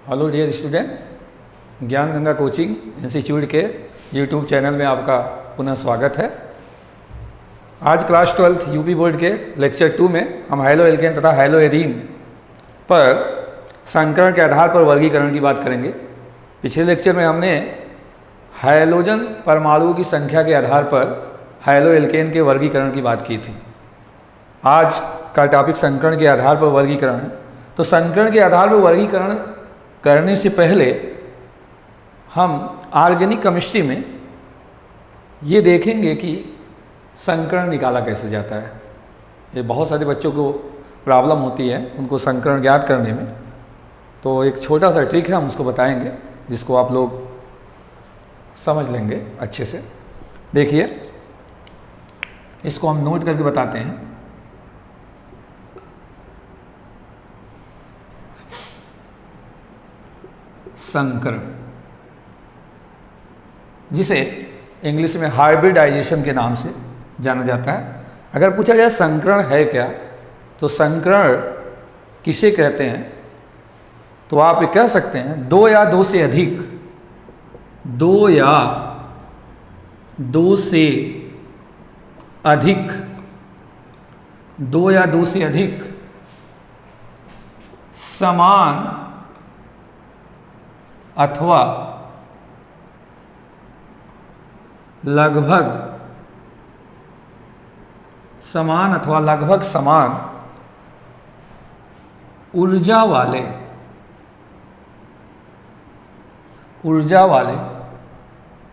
Hello dear student, ज्ञान Ganga coaching institute के YouTube channel में आपका पुनः स्वागत है। आज क्लास 12 यूपी बोर्ड के लेक्चर 2 में हम हैलो एल्केन तथा हैलो एरीन पर संकरण के आधार पर वर्गीकरण की बात करेंगे। पिछले लेक्चर में हमने हैलोजन परमाणुओं की संख्या के आधार पर हैलो एल्केन के वर्गीकरण की बात की थी। आज का टॉपिक संकरण के आधार पर वर्गीकरण है। तो संकरण के आधार पर वर्गीकरण करने से पहले हम ऑर्गेनिक केमिस्ट्री में ये देखेंगे कि संकरण निकाला कैसे जाता है। ये बहुत सारे बच्चों को प्रॉब्लम होती है उनको संकरण ज्ञात करने में। तो एक छोटा सा ट्रिक है, हम उसको बताएंगे जिसको आप लोग समझ लेंगे अच्छे से। देखिए, इसको हम नोट करके बताते हैं। संकरण, जिसे इंग्लिश में हाइब्रिडाइजेशन के नाम से जाना जाता है। अगर पूछा जाए संकरण है क्या, तो संकरण किसे कहते हैं, तो आप ये कह सकते हैं दो या दो से अधिक, दो या दो से अधिक, दो या दो से अधिक समान अथवा लगभग समान अथवा लगभग समान ऊर्जा वाले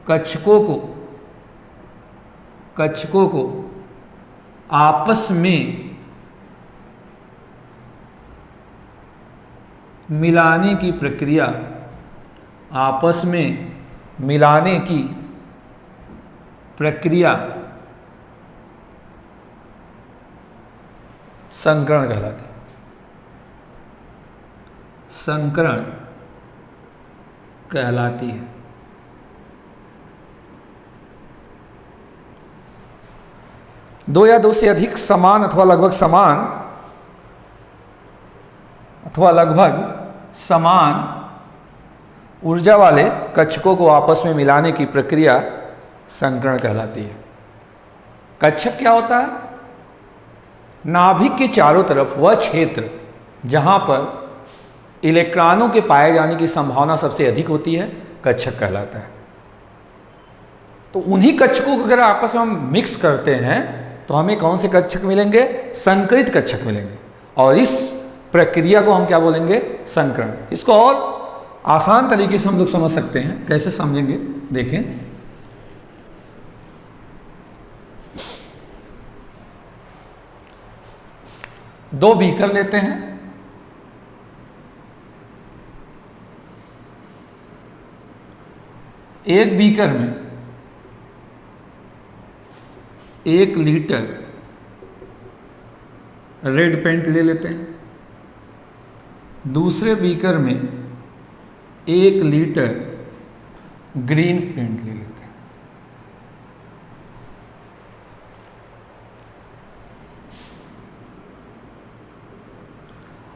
कक्षकों को आपस में मिलाने की प्रक्रिया, आपस में मिलाने की प्रक्रिया संकरण कहलाती है। संकरण कहलाती है। दो या दो से अधिक समान अथवा लगभग समान ऊर्जा वाले कक्षकों को आपस में मिलाने की प्रक्रिया संकरण कहलाती है। कक्षक क्या होता है? नाभिक के चारों तरफ वह क्षेत्र जहां पर इलेक्ट्रॉनों के पाए जाने की संभावना सबसे अधिक होती है, कक्षक कहलाता है। तो उन्हीं कक्षकों को अगर आपस में हम मिक्स करते हैं तो हमें कौन से कक्षक मिलेंगे? संकरित कक्षक मिलेंगे। और इस प्रक्रिया को हम क्या बोलेंगे? संकरण। इसको और आसान तरीके से हम लोग समझ सकते हैं। कैसे समझेंगे? देखें, दो बीकर लेते हैं, एक बीकर में 1 लीटर रेड पेंट ले लेते हैं, दूसरे बीकर में 1 लीटर ग्रीन पेंट ले लेते हैं।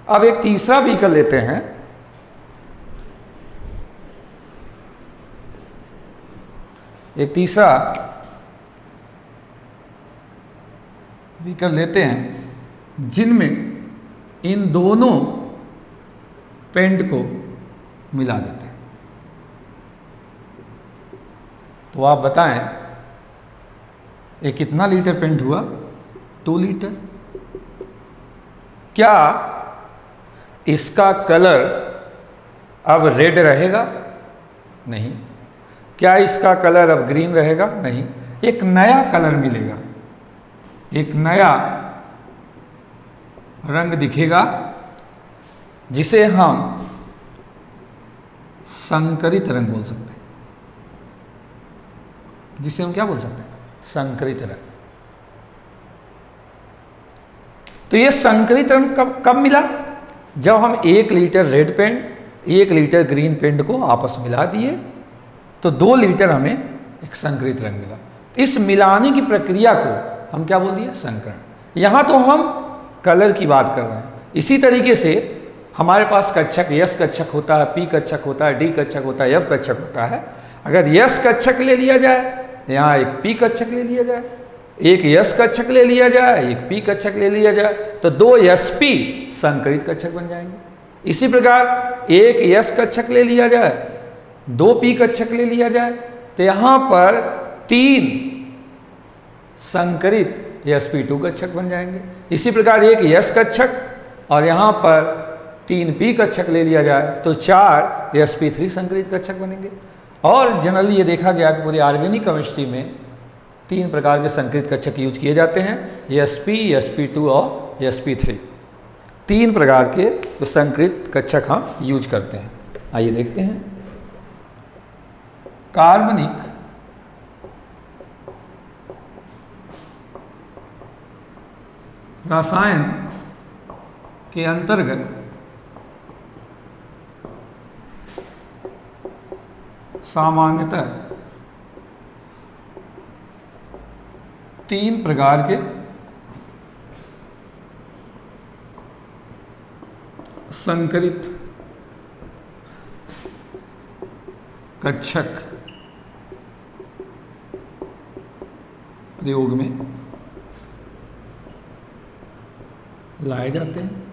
अब एक तीसरा बीकर लेते हैं, एक तीसरा बीकर लेते हैं जिनमें इन दोनों पेंट को मिला देते हैं। तो आप बताएं ये कितना लीटर पेंट हुआ? 2 लीटर। क्या इसका कलर अब रेड रहेगा? नहीं। क्या इसका कलर अब ग्रीन रहेगा? नहीं। एक नया कलर मिलेगा, एक नया रंग दिखेगा जिसे हम संकरित रंग बोल सकते हैं। जिसे हम क्या बोल सकते हैं? संकरित रंग। तो ये संकरित रंग कब मिला? जब हम 1 litre red paint, 1 litre green paint को आपस में मिला दिए तो 2 लीटर हमें एक संकरित रंग मिला। तो इस मिलाने की प्रक्रिया को हम क्या बोल दिए? संकरण। यहां तो हम कलर की बात कर रहे हैं। इसी तरीके से हमारे पास कक्षक यस कक्षक होता है, पी कक्षक होता है, डी कक्षक होता है, एफ कक्षक होता है। अगर यस कक्षक ले लिया जाए, यहाँ एक पी कक्षक ले लिया जाए, एक यस कक्षक ले लिया जाए, एक पी कक्षक ले लिया जाए, तो दो एस पी संकरित कक्षक बन जाएंगे। इसी प्रकार एक यस कक्षक ले लिया जाए, दो पी कक्षक ले लिया जाए, तो यहाँ पर तीन संकरित sp2 कक्षक बन जाएंगे। इसी प्रकार एक यस कक्षक और यहाँ पर तीन पी कक्षक ले लिया जाए तो चार sp3 संकरित कक्षक बनेंगे। और जनरली ये देखा गया कि पूरी ऑर्गेनिक केमिस्ट्री में तीन प्रकार के संकरित कक्षक यूज किए जाते हैं, sp, sp2 और sp3। तीन प्रकार के संकरित कक्षक हम यूज करते हैं। आइए देखते हैं। कार्बनिक रसायन के अंतर्गत सामान्यतः तीन प्रकार के संकरित कक्षक प्रयोग में लाए जाते हैं।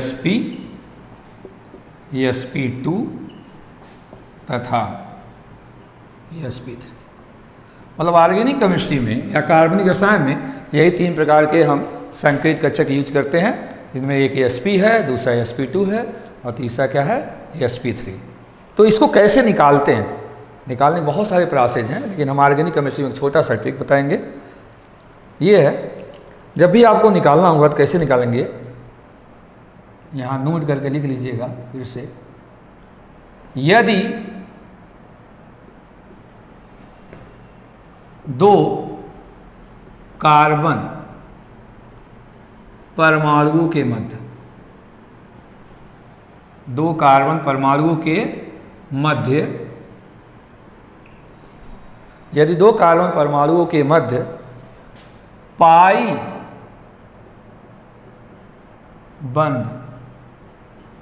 sp, sp2 तथा sp3। मतलब ऑर्गेनिक केमिस्ट्री में या कार्बनिक रसायन में यही तीन प्रकार के हम संकरित कक्षक यूज करते हैं, जिनमें एक sp है, दूसरा sp2 है और तीसरा क्या है sp3। तो इसको कैसे निकालते हैं? निकालने के बहुत सारे प्रोसेस हैं, लेकिन हम ऑर्गेनिक केमिस्ट्री में एक छोटा सा ट्रिक बताएंगे। ये है, जब भी आपको निकालना होगा तो कैसे निकालेंगे, यहाँ नोट करके लिख लीजिएगा फिर से। यदि दो कार्बन परमाणुओं के मध्य, दो कार्बन परमाणुओं के मध्य, यदि दो कार्बन परमाणुओं के मध्य पाई बंध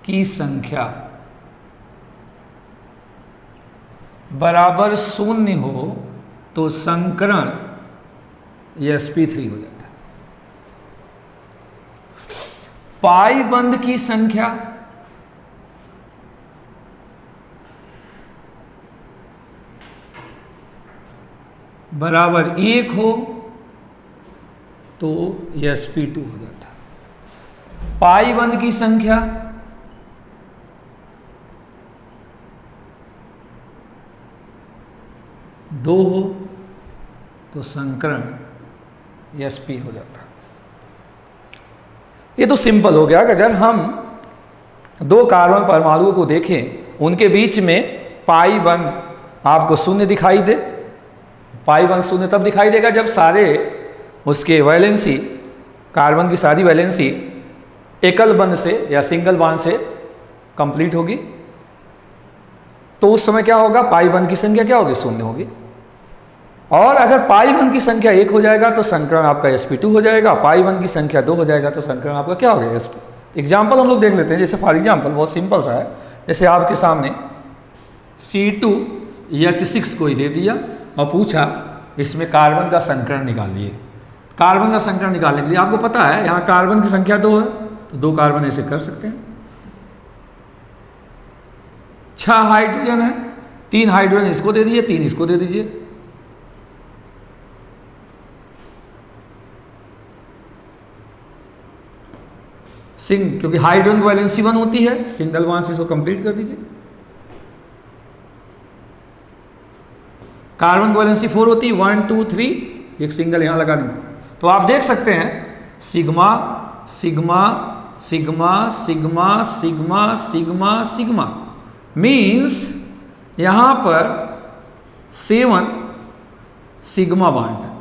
की संख्या बराबर 0 हो तो संकरण sp3 हो जाता है। पाई बंध की संख्या बराबर 1 हो तो sp2 हो जाता है। पाई बंध की संख्या दो हो तो संकरण sp हो जाता है। ये तो सिंपल हो गया कि अगर हम दो कार्बन परमाणुओं को देखें, उनके बीच में पाई बंध आपको शून्य दिखाई दे। पाई बंध शून्य तब दिखाई देगा जब सारे उसके वैलेंसी, कार्बन की सारी वैलेंसी एकल बंध से या सिंगल बॉन्ड से कंप्लीट होगी, तो उस समय क्या होगा, पाई बंध की संख्या क्या होगी, 0 होगी। और अगर पाई बंध की संख्या 1 हो जाएगा तो संकरण आपका sp2 हो जाएगा। पाई बंध की संख्या 2 हो जाएगा तो संकरण आपका क्या हो गया, sp। एग्जाम्पल हम लोग देख लेते हैं। जैसे फॉर एग्जाम्पल बहुत सिंपल सा है, जैसे आपके सामने C2H6 कोई दे दिया और पूछा इसमें कार्बन का संकरण निकालिए। कार्बन का संकरण निकालने के लिए आपको पता है यहाँ कार्बन की संख्या 2 है, तो 2 कार्बन ऐसे कर सकते हैं। 6 हाइड्रोजन है, 3 हाइड्रोजन इसको दे दीजिए, 3 इसको दे दीजिए। क्योंकि हाइड्रोजन की वैलेंसी 1 होती है, सिंगल बॉन्ड से इसको कंप्लीट कर दीजिए। कार्बन की वैलेंसी 4 होती है, 1 2 3, एक सिंगल यहां लगा देंगे। तो आप देख सकते हैं sigma sigma sigma sigma sigma sigma sigma, means यहां पर 7 सिग्मा बॉन्ड है।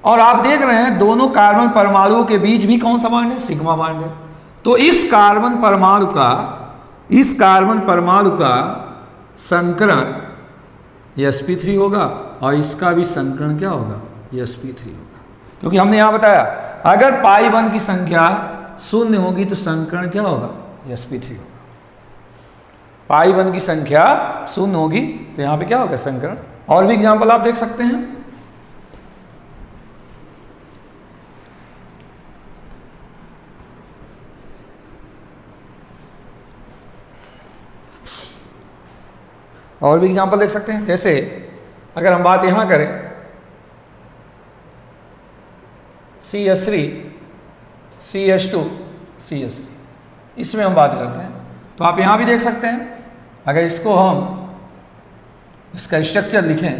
और आप देख रहे हैं दोनों कार्बन परमाणुओं के बीच भी कौन सा बॉन्ड है, सिग्मा बॉन्ड है। तो इस कार्बन परमाणु का संकरण sp3 होगा और इसका भी संकरण क्या होगा, sp3 होगा। क्योंकि हमने यहाँ बताया अगर पाई वन की संख्या शून्य होगी तो संकरण क्या होगा, sp3 होगा। पाई वन की संख्या शून्य होगी तो यहाँ पे क्या होगा, संकरण। और भी एग्जाम्पल आप देख सकते हैं। और भी एग्जाम्पल देख सकते हैं। जैसे अगर हम बात यहां करें CH3 CH2 CH3, इसमें हम बात करते हैं तो आप यहां भी देख सकते हैं। अगर इसको हम इसका स्ट्रक्चर लिखें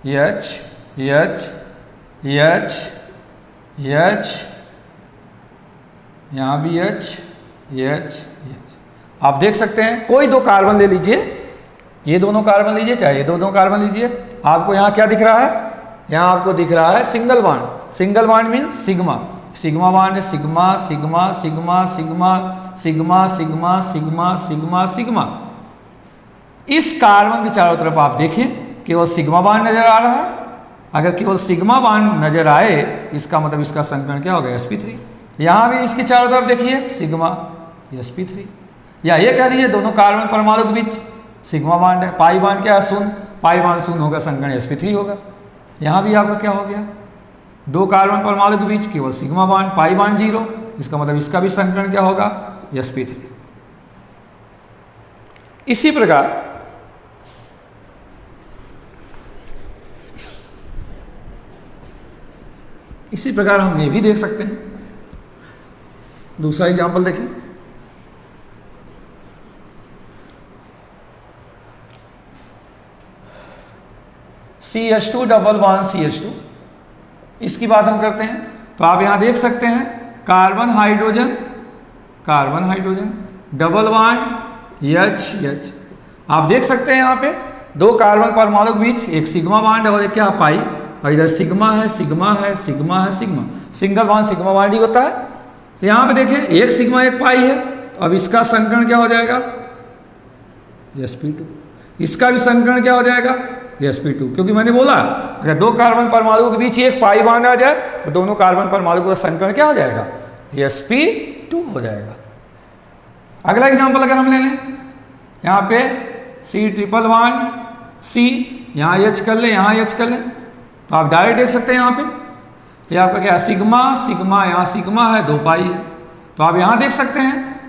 H H H H, यहाँ भी H H H, आप देख सकते हैं। कोई दो कार्बन ले लीजिए, ये दोनों कार्बन लीजिए चाहे ये दोनों कार्बन लीजिए, आपको यहाँ क्या दिख रहा है, यहाँ आपको दिख रहा है single bond. Single bond mean sigma, sigma bond है, sigma sigma sigma sigma sigma sigma sigma sigma sigma. इस कार्बन के चारों तरफ आप देखें केवल सिग्मा बॉन्ड नजर आ रहा है। अगर केवल सिग्मा बॉन्ड नजर आए तो इसका मतलब इसका संकरण क्या होगा, sp3। यहाँ भी इसके चारों तरफ देखिए सिग्मा sp3, या ये कह दीजिए दोनों कार्बन परमाणु के बीच सिग्मा बॉन्ड है, पाई बॉन्ड क्या है, शून्य, पाई बॉन्ड शून्य होगा, संकरण sp3 होगा। यहाँ भी आपका क्या हो गया, दो कार्बन परमाणु के बीच केवल सिग्मा बॉन्ड, पाई बॉन्ड 0, इसका मतलब इसका भी संकरण क्या होगा, sp3। इसी प्रकार हम ये भी देख सकते हैं। दूसरा एग्जांपल देखें, CH2 डबल बॉन्ड CH2, इसकी बात हम करते हैं तो आप यहां देख सकते हैं carbon hydrogen double bond H। आप देख सकते हैं यहाँ पे दो कार्बन परमाणु के बीच एक सिग्मा बॉन्ड है और एक क्या पाई, और इधर सिग्मा है सिग्मा है सिग्मा है sigma, single bond sigma bond ही होता है। तो यहाँ पे देखें एक सिग्मा एक पाई है, अब इसका संकरण क्या हो जाएगा, sp2। इसका भी संकरण क्या हो जाएगा, sp2, क्योंकि मैंने बोला अगर दो कार्बन परमाणु के बीच एक पाई बॉन्ड आ जाए तो दोनों कार्बन परमाणु का संकरण क्या हो जाएगा, sp2 हो जाएगा। अगला एग्जांपल अगर हम ले लें, यहाँ पे C ट्रिपल बॉन्ड C, यहाँ H कर ले, यहाँ H कर ले, तो आप डायरेक्ट देख सकते हैं यहाँ पे ये आपका क्या है, सिग्मा सिग्मा, यहाँ सिग्मा है, दो पाई है। तो आप यहाँ देख सकते हैं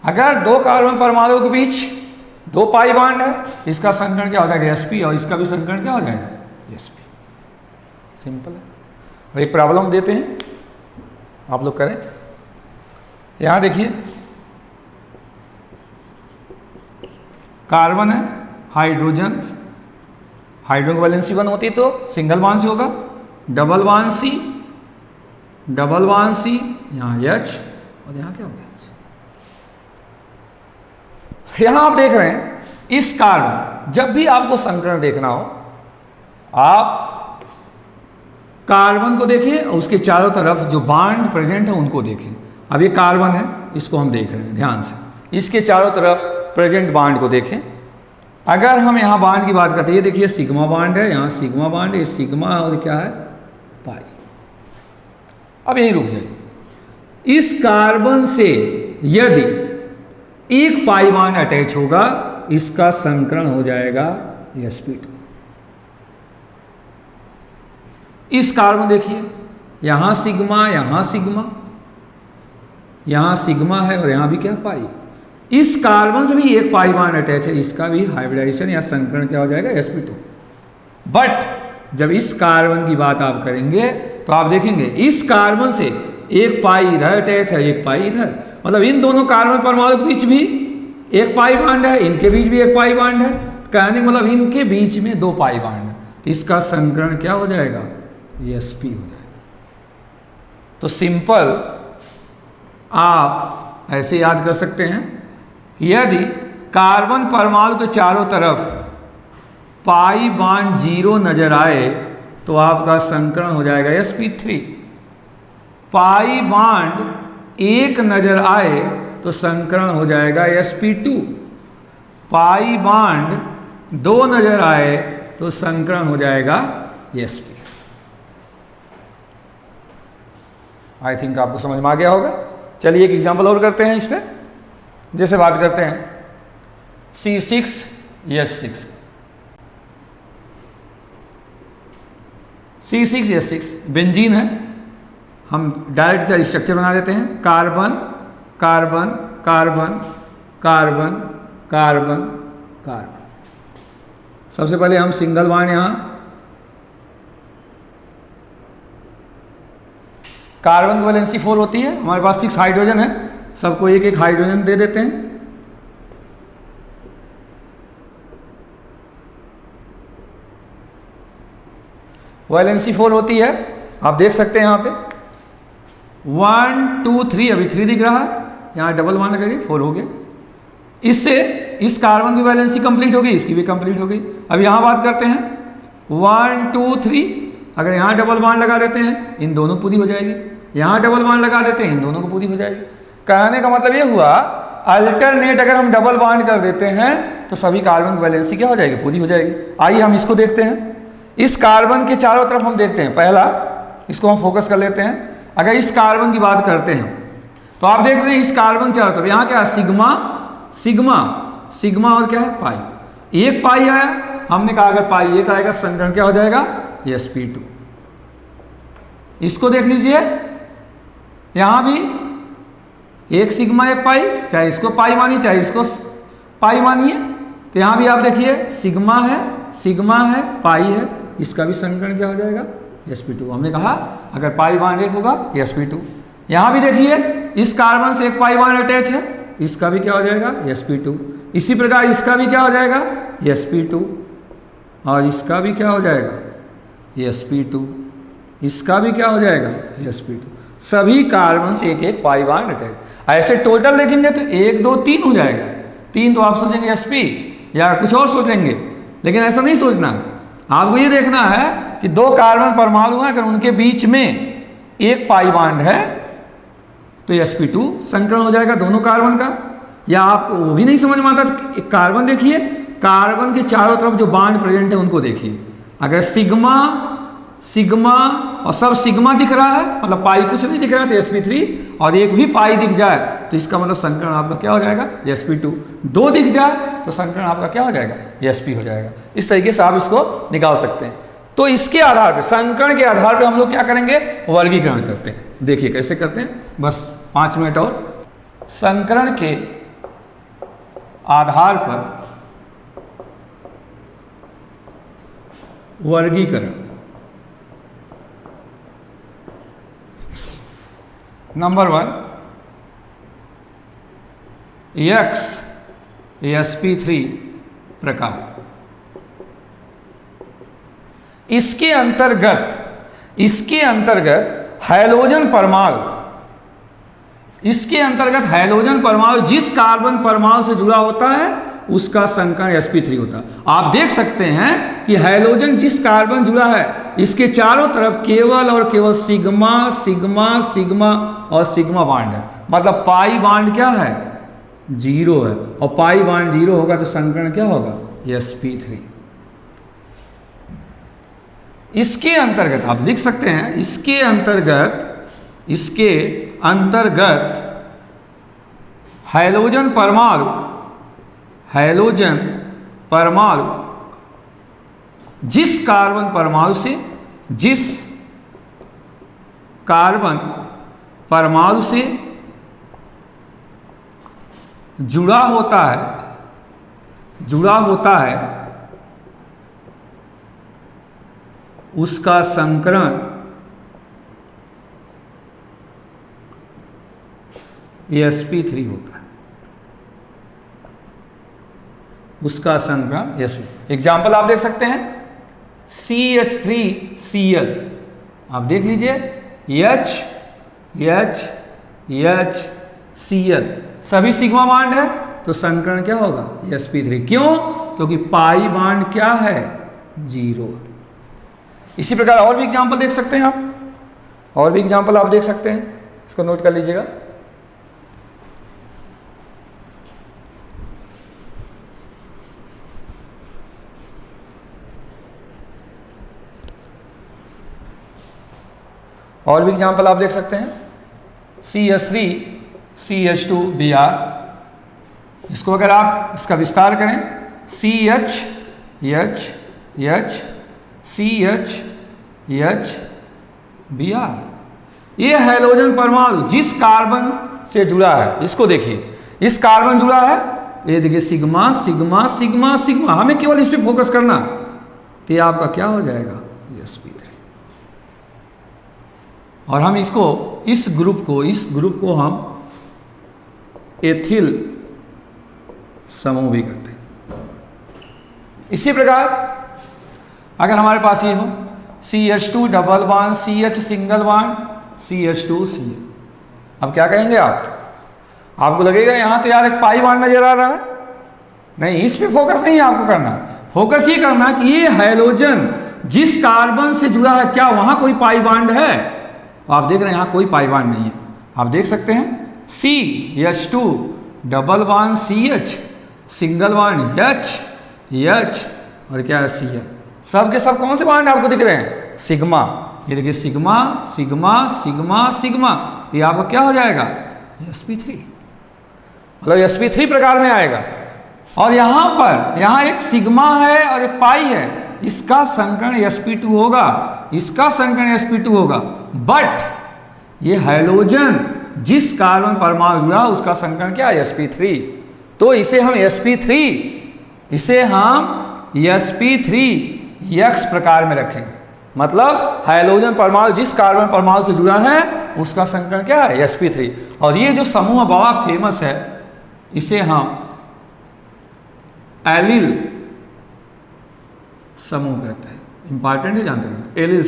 अगर दो कार्बन परमाणु के बीच दो पाई बॉन्ड है, इसका संकरण क्या हो जाएगा, sp, और इसका भी संकरण क्या हो जाएगा, sp। सिंपल है। और एक प्रॉब्लम देते हैं, आप लोग करें। यहाँ देखिए कार्बन है, हाइड्रोजन की वैलेंसी 1 होती तो सिंगल बॉन्ड से होगा, डबल बॉन्ड C, यहाँ H, और यहाँ क्या होगा, यहां आप देख रहे हैं इस कार्बन, जब भी आपको संकरण देखना हो आप कार्बन को देखिए और उसके चारों तरफ जो बॉन्ड प्रेजेंट है उनको देखें। अब ये कार्बन है, इसको हम देख रहे हैं ध्यान से, इसके चारों तरफ प्रेजेंट बॉन्ड को देखें। अगर हम यहाँ बॉन्ड की बात करते हैं, ये देखिए सिग्मा बॉन्ड है, यहाँ सिग्मा बॉन्ड है, सिग्मा और क्या है, पाई। अब यहीं रुक जाइए। इस कार्बन से यदि एक पाई बॉन्ड अटैच होगा, इसका संकरण हो जाएगा sp2। इस कार्बन देखिए यहां सिग्मा, यहां सिग्मा, यहां सिग्मा है और यहां भी क्या, पाई। इस कार्बन से भी एक पाई बॉन्ड अटैच है, इसका भी हाइब्रिडाइजेशन या संकरण क्या हो जाएगा, sp2। बट जब इस कार्बन की बात आप करेंगे तो आप देखेंगे इस कार्बन से एक पाई इधर अटैच है, एक पाई इधर, मतलब इन दोनों कार्बन परमाणु के बीच भी एक पाई बॉन्ड है, इनके बीच भी एक पाई बॉन्ड है, कहने मतलब इनके बीच में दो पाई बॉन्ड है, तो इसका संकरण क्या हो जाएगा, sp हो जाएगा। तो सिंपल आप ऐसे याद कर सकते हैं, यदि कार्बन परमाणु के चारों तरफ पाई बॉन्ड 0 नजर आए तो आपका संकरण हो जाएगा sp3। पाई बॉन्ड 1 नजर आए तो संकरण हो जाएगा sp2। पाई बॉन्ड 2 नजर आए तो संकरण हो जाएगा sp। आई थिंक आपको समझ में आ गया होगा। चलिए एक एग्जांपल और करते हैं इस पे। जैसे बात करते हैं C6S6, C6S6 बेंजीन है। हम डायरेक्ट का स्ट्रक्चर बना देते हैं, carbon carbon carbon carbon carbon carbon. सबसे पहले हम सिंगल बॉन्ड यहाँ कार्बन की वैलेंसी 4 होती है, हमारे पास 6 हाइड्रोजन है, सबको एक एक हाइड्रोजन दे देते हैं। वैलेंसी 4 होती है, आप देख सकते हैं यहाँ पे 1 2 3, अभी 3 दिख रहा है, यहाँ डबल बॉन्ड करिए 4 हो गया। इससे इस कार्बन की वैलेंसी कंप्लीट हो गई, इसकी भी कंप्लीट हो गई। अब यहाँ बात करते हैं 1 2 3, अगर यहाँ डबल बॉन्ड लगा देते हैं इन दोनों पूरी हो जाएगी, यहाँ डबल बॉन्ड लगा देते हैं इन दोनों को पूरी हो जाएगी। कहने का मतलब ये हुआ अल्टरनेट अगर हम डबल बॉन्ड कर देते हैं तो सभी कार्बन की वैलेंसी क्या हो जाएगी, पूरी हो जाएगी। आइए हम इसको देखते हैं। इस कार्बन के चारों तरफ हम देखते हैं, पहला इसको हम फोकस कर लेते हैं। अगर इस कार्बन की बात करते हैं तो आप देख रहे हैं इस कार्बन चारों तरफ यहाँ क्या है, सिग्मा सिग्मा सिग्मा और क्या है, पाई। एक पाई आया, हमने कहा अगर पाई एक आएगा संकरण क्या हो जाएगा, sp2। इसको देख लीजिए, यहां भी एक सिग्मा एक पाई, चाहे इसको पाई मानिए चाहे इसको पाई मानिए, तो यहां भी आप देखिए सिग्मा है पाई है, इसका भी संकरण क्या हो जाएगा, sp2। हमने कहा अगर पाई बॉन्ड एक होगा sp2। यहां भी देखिए इस कार्बन से एक पाई बॉन्ड अटैच है, इसका भी क्या हो जाएगा, sp2। इसी प्रकार इसका भी क्या हो जाएगा, sp2, और इसका भी क्या हो जाएगा, sp2, इसका भी क्या हो जाएगा, sp2। सभी कार्बन से एक एक पाई बॉन्ड अटैच। ऐसे टोटल देखेंगे तो 1 2 3 हो जाएगा। 3 तो आप सोचेंगे sp या कुछ और सोचेंगे, लेकिन ऐसा नहीं सोचना। आपको ये देखना है कि 2 कार्बन परमाणु हैं, अगर उनके बीच में एक पाई बॉन्ड है तो sp2 संकरण हो जाएगा दोनों कार्बन का। या आपको वो भी नहीं समझ में आता तो एक कार्बन देखिए, कार्बन के चारों तरफ जो बॉन्ड प्रेजेंट है उनको देखिए। अगर सिग्मा सिग्मा और सब सिग्मा दिख रहा है, मतलब पाई कुछ नहीं दिख रहा है तो sp3, और एक भी पाई दिख जाए तो इसका मतलब संकरण आपका क्या हो जाएगा, sp2। 2 दिख जाए तो संकरण आपका क्या हो जाएगा, sp हो जाएगा। इस तरीके से आप इसको निकाल सकते हैं। तो इसके आधार पर, संकरण के आधार पर हम लोग क्या करेंगे, वर्गीकरण करते हैं। देखिए कैसे करते हैं, बस 5 मिनट और। संकरण के आधार पर वर्गीकरण। नंबर 1 X sp3 प्रकार। इसके अंतर्गत हैलोजन परमाणु जिस कार्बन परमाणु से जुड़ा होता है उसका संकरण sp3 होता है। आप देख सकते हैं कि हैलोजन जिस कार्बन जुड़ा है इसके चारों तरफ केवल और केवल सिग्मा सिग्मा सिग्मा और सिग्मा बॉन्ड है, मतलब पाई बॉन्ड क्या है, 0 है, और पाई बॉन्ड 0 होगा तो संकरण क्या होगा, sp3। इसके अंतर्गत आप लिख सकते हैं, इसके अंतर्गत हैलोजन परमाणु जिस कार्बन परमाणु से जुड़ा होता है उसका संकरण sp3 होता है, उसका संकरण sp। एग्जाम्पल आप देख सकते हैं CH3Cl, आप देख लीजिए HCl, सभी सिग्मा बॉन्ड है तो संकरण क्या होगा, sp3। क्यों, क्योंकि पाई बॉन्ड क्या है, 0। इसी प्रकार और भी एग्जाम्पल देख सकते हैं आप देख सकते हैं, इसको नोट कर लीजिएगा। और भी एग्जाम्पल आप देख सकते हैं, CH3 CH2Br। इसको अगर आप इसका विस्तार करें, CH H H CH H Br। ये हैलोजन परमाणु जिस कार्बन से जुड़ा है, इसको देखिए, इस कार्बन जुड़ा है, ये देखिए सिग्मा सिग्मा सिग्मा सिग्मा, हमें केवल इस पे फोकस करना, तो ये आपका क्या हो जाएगा, sp3। और हम इसको, इस ग्रुप को हम एथिल समूह भी कहते हैं। इसी प्रकार अगर हमारे पास ये हो CH2 double bond CH single bond CH2 अब क्या कहेंगे आप? आपको लगेगा यहां तो यार एक पाई बॉन्ड नजर आ रहा है। नहीं, इस पे फोकस नहीं है आपको करना, फोकस ये करना कि ये हाइड्रोजन जिस कार्बन से जुड़ा है, क्या वहां कोई पाई बॉन्ड है? तो आप देख रहे हैं यहां कोई पाई बॉन्ड नहीं है। आप देख सकते हैं CH2 double bond CH single bond H और क्या है Cl। सब के सब कौन से बॉन्ड आपको दिख रहे हैं? सिग्मा। ये देखिए सिग्मा सिग्मा सिग्मा सिग्मा, तो ये आपको क्या हो जाएगा, sp3, मतलब sp3 प्रकार में आएगा। और यहाँ एक सिग्मा है और एक पाई है, इसका संकरण sp2 होगा, इसका संकरण sp2 होगा। बट ये हाइड्रोजन जिस कार्बन परमाणु जुड़ा उसका संकरण क्या है, sp3। तो इसे हम sp3x प्रकार में रखेंगे। मतलब हाइड्रोजन परमाणु जिस कार्बन परमाणु से जुड़ा है उसका संकरण क्या है, sp3। और ये जो समूह बड़ा फेमस है, इसे हम एलिल समूह कहते हैं। इंपॉर्टेंट है, जानते हैं, एलिल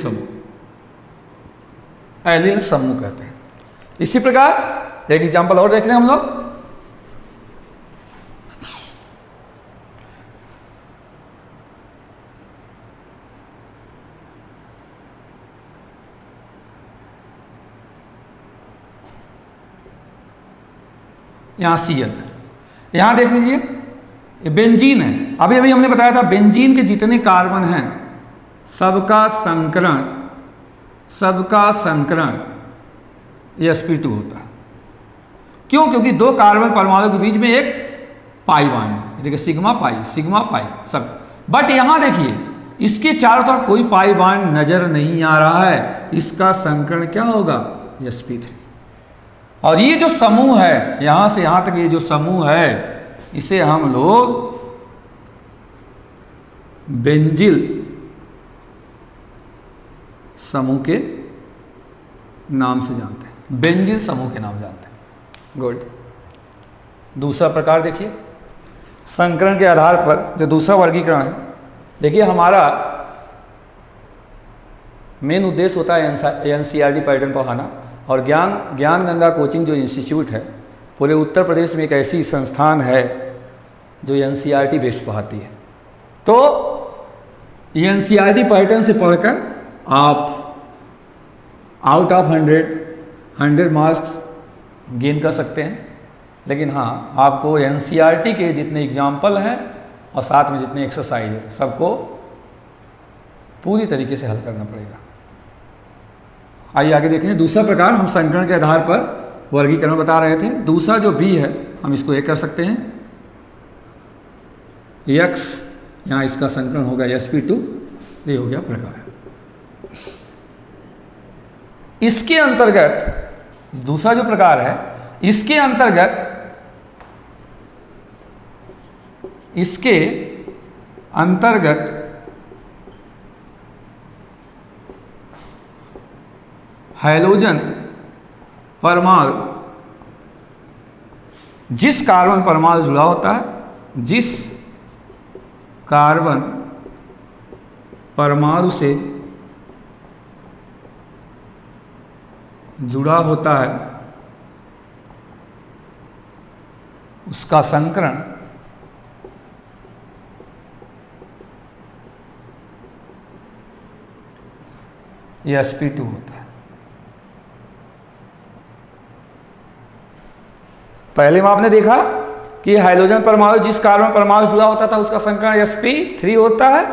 समूह कहते हैं। इसी प्रकार एक एग्जांपल और देख रहे हैं हम लोग, यहां Cl, यहां देख लीजिए ये बेंजीन है। अभी हमने बताया था बेंजीन के जितने कार्बन हैं सबका संकरण ये sp2 होता है। क्यों? क्योंकि दो कार्बन परमाणु के बीच में एक पाई बॉन्ड है, देखिए सिग्मा पाई सब। बट यहां देखिए इसके चारों तरफ कोई पाई बॉन्ड नजर नहीं आ रहा है, इसका संकरण क्या होगा, sp3। और ये जो समूह है, यहां से यहां तक ये जो समूह है, इसे हम लोग बेंजिल समूह के नाम से जानते हैं, बेंजिल समूह के नाम जानते हैं। गुड। दूसरा प्रकार देखिए, संकरण के आधार पर जो दूसरा वर्गीकरण है, देखिए हमारा मेन उद्देश्य होता है NCERT पैटर्न पढ़ाना। और ज्ञान गंगा कोचिंग जो इंस्टीट्यूट है पूरे उत्तर प्रदेश में एक ऐसी संस्थान है जो NCERT बेस्ड पढ़ाती है। तो NCERT पैटर्न से पढ़कर आप आउट ऑफ 100 मार्क्स गेन कर सकते हैं। लेकिन हाँ, आपको NCERT के जितने एग्जाम्पल हैं और साथ में जितने एक्सरसाइज है, सबको पूरी तरीके से हल करना पड़ेगा। आइए आगे देखें। दूसरा प्रकार हम संकरण के आधार पर वर्गीकरण बता रहे थे। दूसरा जो B है, हम इसको एक कर सकते हैं X, यहाँ इसका संकरण होगा sp2, ये हो गया प्रकार। इसके अंतर्गत दूसरा जो प्रकार है, इसके अंतर्गत हाइड्रोजन परमाणु जिस कार्बन परमाणु जुड़ा होता है, जिस कार्बन परमाणु से जुड़ा होता है उसका संकरण ये sp2 होता है। पहले में आपने देखा कि हाइड्रोजन परमाणु जिस कार्बन परमाणु जुड़ा होता था उसका संकरण sp3 होता है,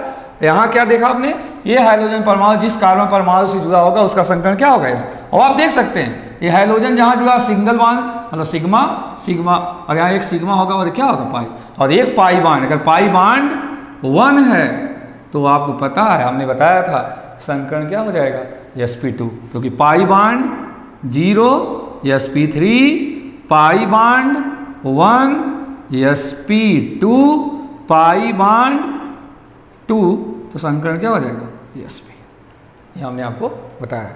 यहाँ क्या देखा आपने, ये हाइड्रोजन परमाणु जिस कार्बन परमाणु से जुड़ा होगा उसका संकरण क्या होगा। और आप देख सकते हैं ये हाइड्रोजन जहाँ जुड़ा सिंगल बॉन्ड मतलब सिग्मा सिग्मा, और यहाँ एक सिग्मा होगा और क्या होगा पाई, और एक पाई बॉन्ड। अगर पाई बॉन्ड 1 है तो आपको पता है, हमने बताया था संकरण क्या हो जाएगा sp2, क्योंकि pi bond 0 sp3, pi bond 1 sp2, pi bond 2, तो संकरण क्या हो जाएगा sp। ये हमने आपको बताया।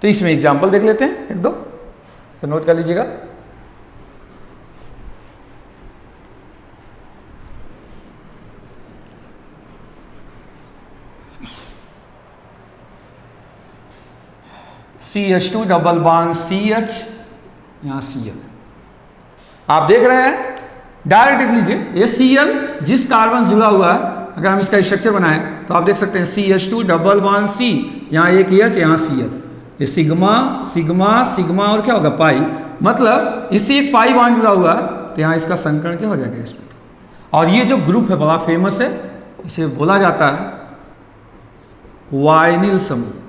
तो इसमें एग्जाम्पल देख लेते हैं एक दो, तो नोट कर लीजिएगा। CH2 डबल बॉन्ड CH, यहाँ Cl। आप देख रहे हैं, डायरेक्ट देख लीजिए, ये Cl जिस कार्बन से जुड़ा हुआ है, अगर हम इसका स्ट्रक्चर बनाएं तो आप देख सकते हैं CH2 डबल बॉन्ड C, यहाँ एक H, यहाँ Cl, ये सिग्मा सिग्मा सिग्मा और क्या होगा पाई, मतलब इससे एक पाई बॉन्ड जुड़ा हुआ है, तो यहाँ इसका संकरण क्या हो जाएगा sp2। और ये जो ग्रुप है बड़ा फेमस है, इसे बोला जाता है वाइनिल समूह।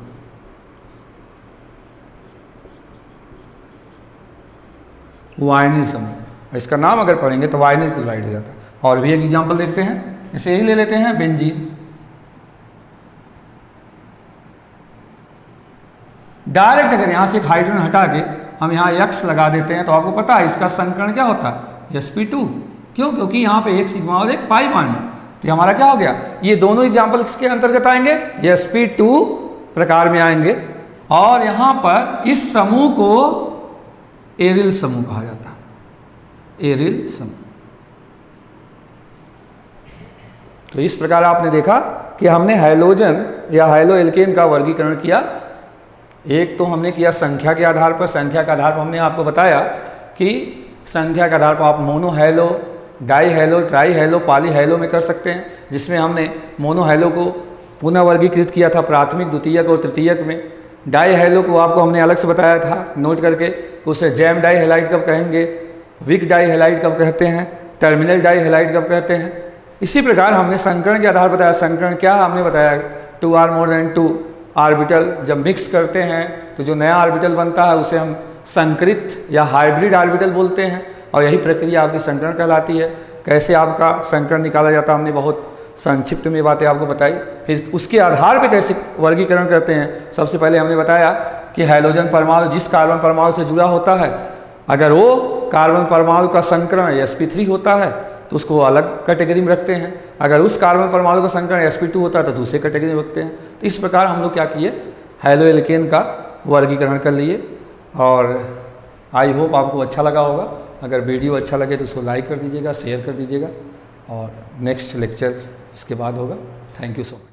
वाइनिल समूह, इसका नाम अगर पढ़ेंगे तो वाइनिल क्लोराइड हो जाता है। और भी एक एग्जांपल देखते हैं, इसे ही ले लेते हैं बेंजीन। डायरेक्ट अगर यहाँ से एक हाइड्रोजन हटा के हम यहाँ X लगा देते हैं तो आपको पता है इसका संकरण क्या होता है sp2। क्यों? क्योंकि यहाँ पे एक सिग्मा और एक पाई बॉन्ड है, तो हमारा क्या हो गया, ये दोनों एग्जाम्पल किसके अंतर्गत आएंगे, sp2 प्रकार में आएंगे। और यहाँ पर इस समूह को एरिल समूह कहा जाता है, एरिल समूह। तो इस प्रकार आपने देखा कि हमने हैलोजन या हैलो एल्केन का वर्गीकरण किया। एक तो हमने किया संख्या के आधार पर, संख्या के आधार पर हमने आपको बताया कि संख्या के आधार पर आप mono halo, di halo, tri halo, poly halo में कर सकते हैं, जिसमें हमने मोनो हैलो को पुनः वर्गीकृत किया था प्राथमिक, द्वितीयक और तृतीयक में। डाई हैलो को आपको हमने अलग से बताया था नोट करके, उसे जैम डाई हैलाइड कब कहेंगे, विक डाई हैलाइड कब कहते हैं, टर्मिनल डाई हैलाइड कब कहते हैं। इसी प्रकार हमने संकरण के आधार पर बताया। संकरण क्या हमने बताया, 2r मोर देन 2 ऑर्बिटल जब मिक्स करते हैं तो जो नया ऑर्बिटल बनता है उसे हम संकरित या हाइब्रिड ऑर्बिटल बोलते हैं, और यही प्रक्रिया आपकी संकरण कहलाती है। कैसे आपका संकरण निकाला जाता है हमने बहुत संक्षिप्त में बातें आपको बताई। फिर उसके आधार पर कैसे वर्गीकरण करते हैं, सबसे पहले हमने बताया कि हाइड्रोजन परमाणु जिस कार्बन परमाणु से जुड़ा होता है, अगर वो कार्बन परमाणु का संकरण sp3 होता है तो उसको अलग कैटेगरी में रखते हैं, अगर उस कार्बन परमाणु का संकरण sp2 होता है तो दूसरे कैटेगरी में रखते हैं। तो इस प्रकार हम लोग क्या किए, हैलो एल्केन का वर्गीकरण कर लिए। और आई होप आपको अच्छा लगा होगा। अगर वीडियो अच्छा लगे तो उसको लाइक कर दीजिएगा, शेयर कर दीजिएगा, और नेक्स्ट लेक्चर इसके बाद होगा। Thank you so much.